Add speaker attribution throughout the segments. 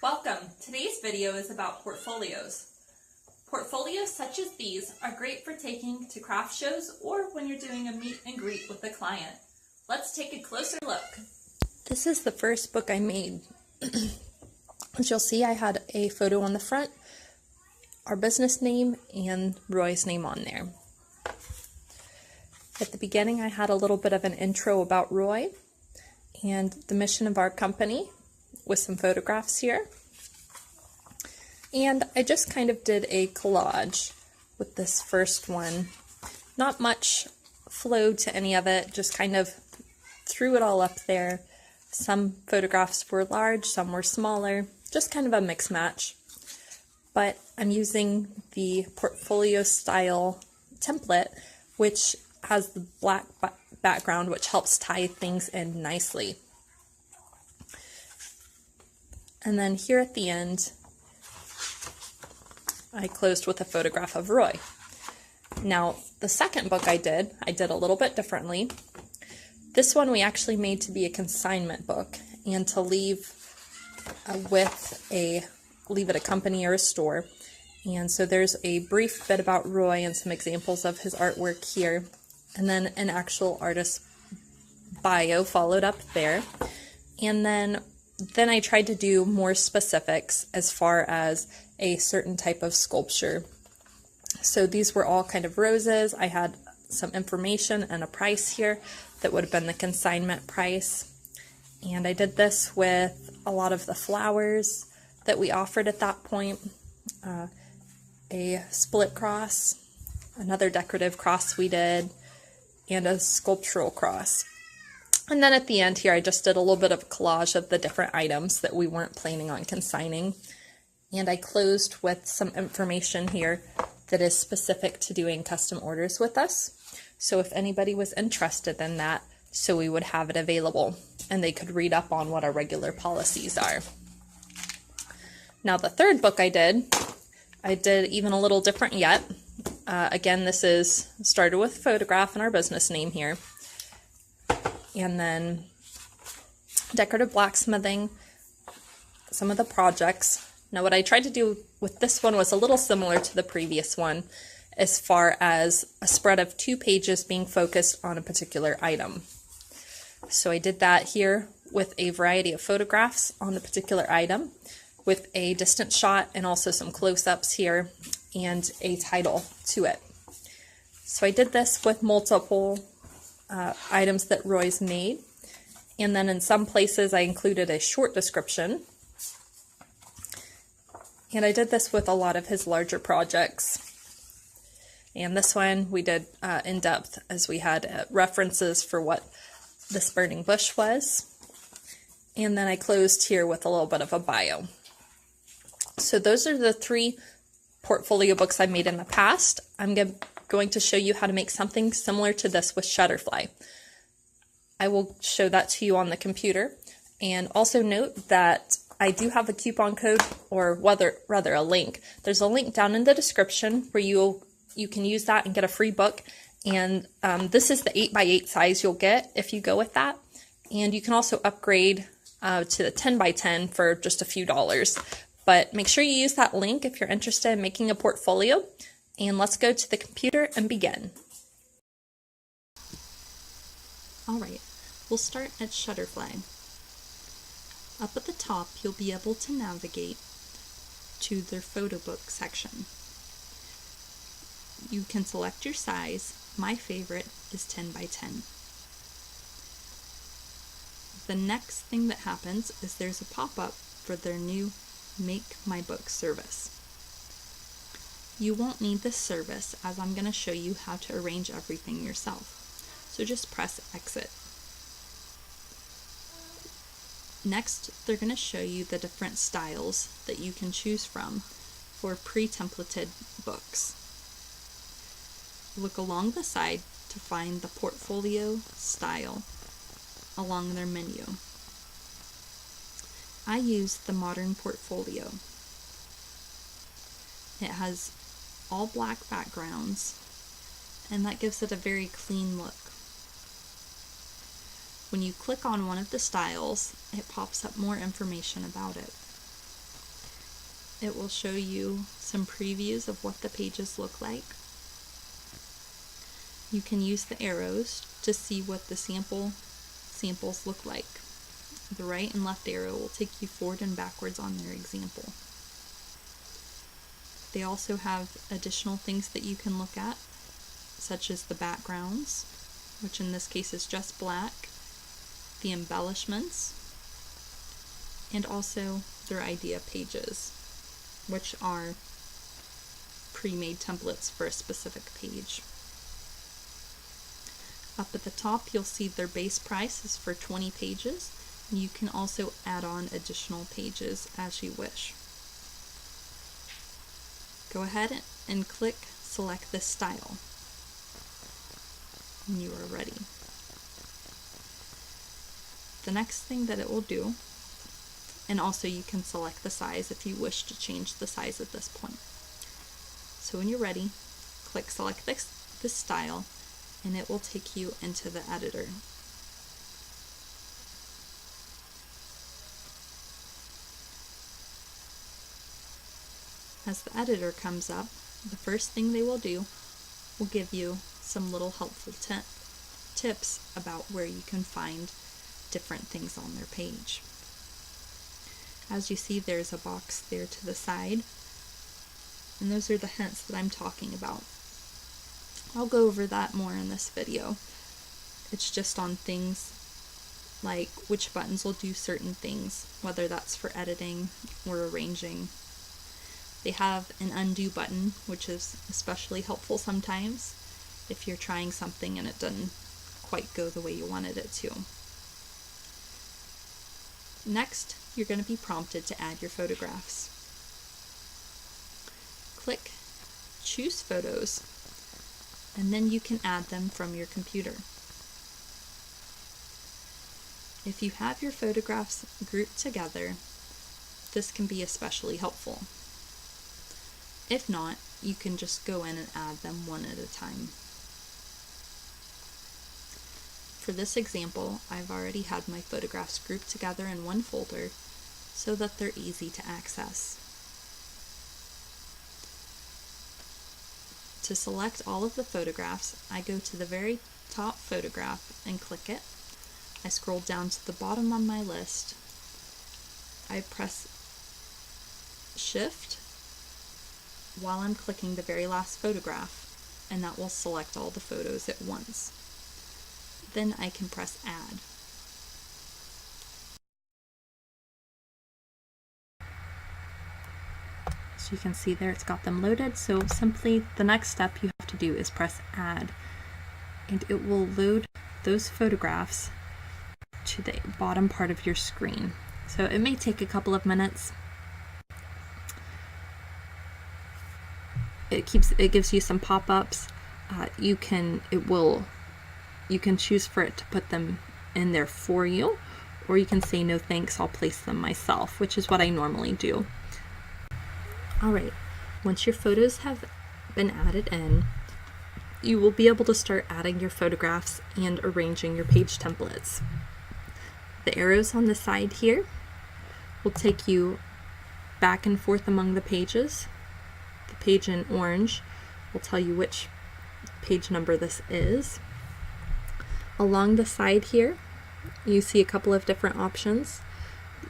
Speaker 1: Welcome! Today's video is about portfolios. Portfolios such as these are great for taking to craft shows or when you're doing a meet and greet with a client. Let's take a closer look. This is the first book I made. As you'll see, I had a photo on the front, our business name, and Roy's name on there. At the beginning, I had a little bit of an intro about Roy and the mission of our company with some photographs here. And I just kind of did a collage with this first one. Not much flow to any of it, just kind of threw it all up there. Some photographs were large, some were smaller, just kind of a mix match. But I'm using the portfolio style template, which has the black background, which helps tie things in nicely. And then here at the end, I closed with a photograph of Roy. Now, the second book I did a little bit differently. This one we actually made to be a consignment book and to leave leave at a company or a store. And so there's a brief bit about Roy and some examples of his artwork here, and then an actual artist bio followed up there. And then I tried to do more specifics as far as a certain type of sculpture. So these were all kind of roses. I had some information and a price here that would have been the consignment price. And I did this with a lot of the flowers that we offered at that point. A split cross, another decorative cross we did, and a sculptural cross. And then at the end here, I just did a little bit of a collage of the different items that we weren't planning on consigning. And I closed with some information here that is specific to doing custom orders with us. So if anybody was interested in that, so we would have it available and they could read up on what our regular policies are. Now the third book I did even a little different yet. Again, this started with photograph and our business name here. And then decorative blacksmithing, some of the projects. Now what I tried to do with this one was a little similar to the previous one as far as a spread of 2 pages being focused on a particular item. So I did that here with a variety of photographs on the particular item with a distant shot and also some close-ups here and a title to it. So I did this with multiple items that Roy's made, and then in some places I included a short description, and I did this with a lot of his larger projects. And this one we did in depth, as we had references for what this burning bush was, and then I closed here with a little bit of a bio. So those are the 3 portfolio books I made in the past. I'm going to show you how to make something similar to this with Shutterfly. I will show that to you on the computer. And also note that I do have a coupon code, or rather a link. There's a link down in the description where you can use that and get a free book. And this is the 8x8 size you'll get if you go with that. And you can also upgrade to the 10x10 for just a few dollars. But make sure you use that link if you're interested in making a portfolio. And let's go to the computer and begin. Alright, we'll start at Shutterfly. Up at the top, you'll be able to navigate to their photo book section. You can select your size. My favorite is 10x10. The next thing that happens is there's a pop-up for their new Make My Book service. You won't need this service, as I'm going to show you how to arrange everything yourself. So just press exit. Next, they're going to show you the different styles that you can choose from for pre-templated books. Look along the side to find the portfolio style along their menu. I use the modern portfolio. It has all black backgrounds, and that gives it a very clean look. When you click on one of the styles, it pops up more information about it. it will show you some previews of what the pages look like. You can use the arrows to see what the samples look like. The right and left arrow will take you forward and backwards on their example. They also have additional things that you can look at, such as the backgrounds, which in this case is just black, the embellishments, and also their idea pages, which are pre-made templates for a specific page. Up at the top, you'll see their base price is for 20 pages. You can also add on additional pages as you wish. Go ahead and click Select this style when you are ready. The next thing that it will do, and also you can select the size if you wish to change the size at this point. So when you're ready, click Select this style, and it will take you into the editor. As the editor comes up, the first thing they will do will give you some little helpful tips about where you can find different things on their page. As you see, there's a box there to the side, and those are the hints that I'm talking about. I'll go over that more in this video. It's just on things like which buttons will do certain things, whether that's for editing or arranging. They have an undo button, which is especially helpful sometimes if you're trying something and it doesn't quite go the way you wanted it to. Next, you're going to be prompted to add your photographs. Click Choose Photos, and then you can add them from your computer. If you have your photographs grouped together, this can be especially helpful. If not, you can just go in and add them one at a time. For this example, I've already had my photographs grouped together in one folder so that they're easy to access. To select all of the photographs, I go to the very top photograph and click it. I scroll down to the bottom on my list. I press Shift while I'm clicking the very last photograph, and that will select all the photos at once. Then I can press Add. So you can see there it's got them loaded, so simply the next step you have to do is press Add, and it will load those photographs to the bottom part of your screen. So it may take a couple of minutes. It gives you some pop-ups. You can choose for it to put them in there for you, or you can say no thanks, I'll place them myself, which is what I normally do. Alright, once your photos have been added in, you will be able to start adding your photographs and arranging your page templates. The arrows on the side here will take you back and forth among the pages. The page in orange will tell you which page number this is. Along the side here, you see a couple of different options.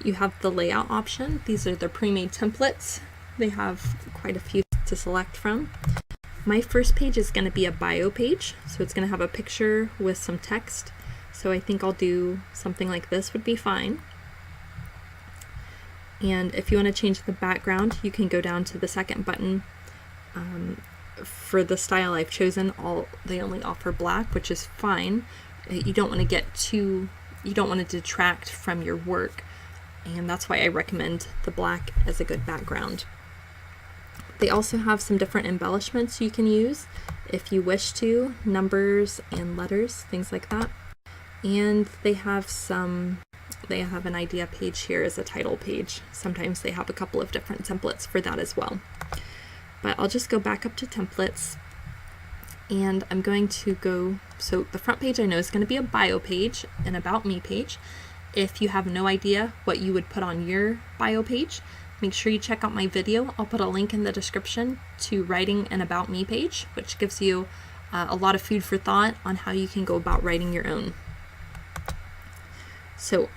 Speaker 1: You have the layout option. These are the pre-made templates. They have quite a few to select from. My first page is going to be a bio page, so it's going to have a picture with some text. So I think I'll do something like this would be fine. And if you want to change the background, you can go down to the second button. For the style I've chosen, they only offer black, which is fine. You don't want to detract from your work, and that's why I recommend the black as a good background. They also have some different embellishments you can use if you wish to, numbers and letters, things like that. And they have an idea page here as a title page. Sometimes they have a couple of different templates for that as well. But I'll just go back up to templates, and I'm going to go, so the front page I know is going to be a bio page, an about me page. If you have no idea what you would put on your bio page, make sure you check out my video. I'll put a link in the description to writing an About Me page, which gives you a lot of food for thought on how you can go about writing your own. So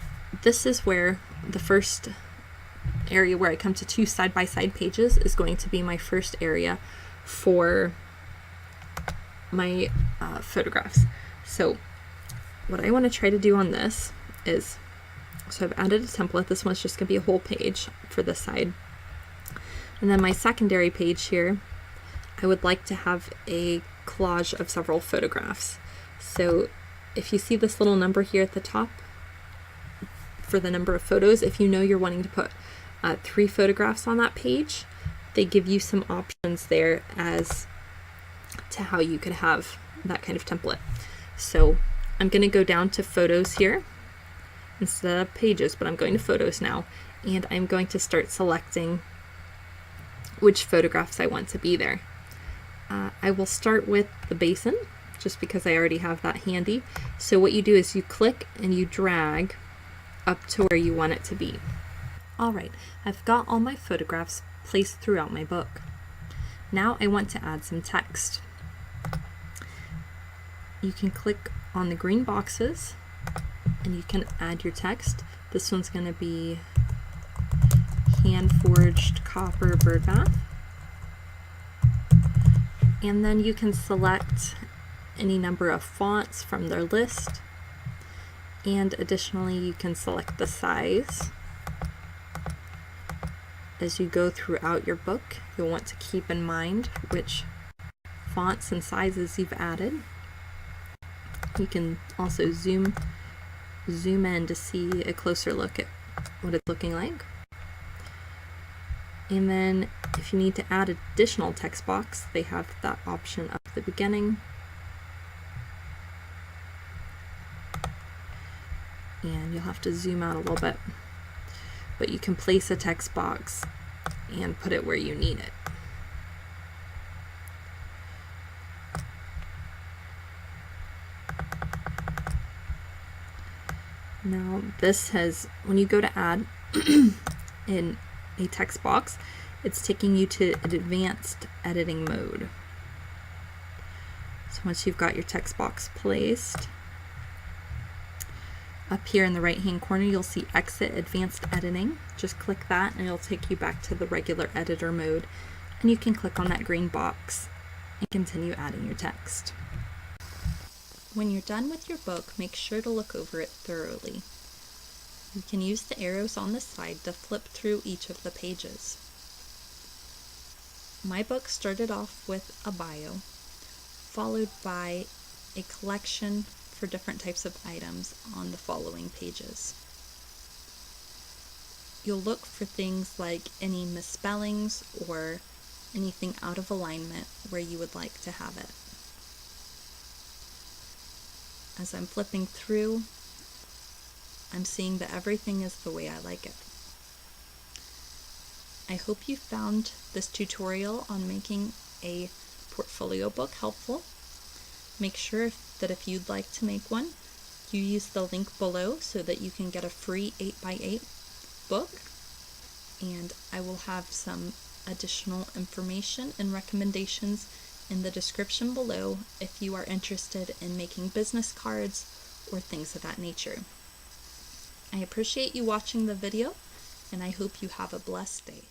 Speaker 1: this is where the first area where I come to 2 side-by-side pages is going to be my first area for my photographs. So what I want to try to do on this is, so I've added a template. This one's just going to be a whole page for this side. And then my secondary page here, I would like to have a collage of several photographs. So if you see this little number here at the top for the number of photos, if you know you're wanting to put 3 photographs on that page, they give you some options there as to how you could have that kind of template. So I'm going to go down to photos here instead of pages, but I'm going to photos now, and I'm going to start selecting which photographs I want to be there. I will start with the basin just because I already have that handy. So what you do is you click and you drag up to where you want it to be. Alright, I've got all my photographs placed throughout my book. Now I want to add some text. You can click on the green boxes and you can add your text. This one's going to be hand-forged copper bird bath. And then you can select any number of fonts from their list. And additionally, you can select the size. As you go throughout your book, you'll want to keep in mind which fonts and sizes you've added. You can also zoom in to see a closer look at what it's looking like. And then if you need to add additional text box, they have that option up at the beginning. And you'll have to zoom out a little bit. But you can place a text box and put it where you need it. Now this has, when you go to add in a text box, it's taking you to an advanced editing mode. So once you've got your text box placed, up here in the right hand corner you'll see Exit Advanced Editing. Just click that and it'll take you back to the regular editor mode, and you can click on that green box and continue adding your text. When you're done with your book, make sure to look over it thoroughly. You can use the arrows on the side to flip through each of the pages. My book started off with a bio, followed by a collection for different types of items on the following pages. You'll look for things like any misspellings or anything out of alignment where you would like to have it. As I'm flipping through, I'm seeing that everything is the way I like it. I hope you found this tutorial on making a portfolio book helpful. Make sure that if you'd like to make one, you use the link below so that you can get a free 8x8 book. And I will have some additional information and recommendations in the description below if you are interested in making business cards or things of that nature. I appreciate you watching the video, and I hope you have a blessed day.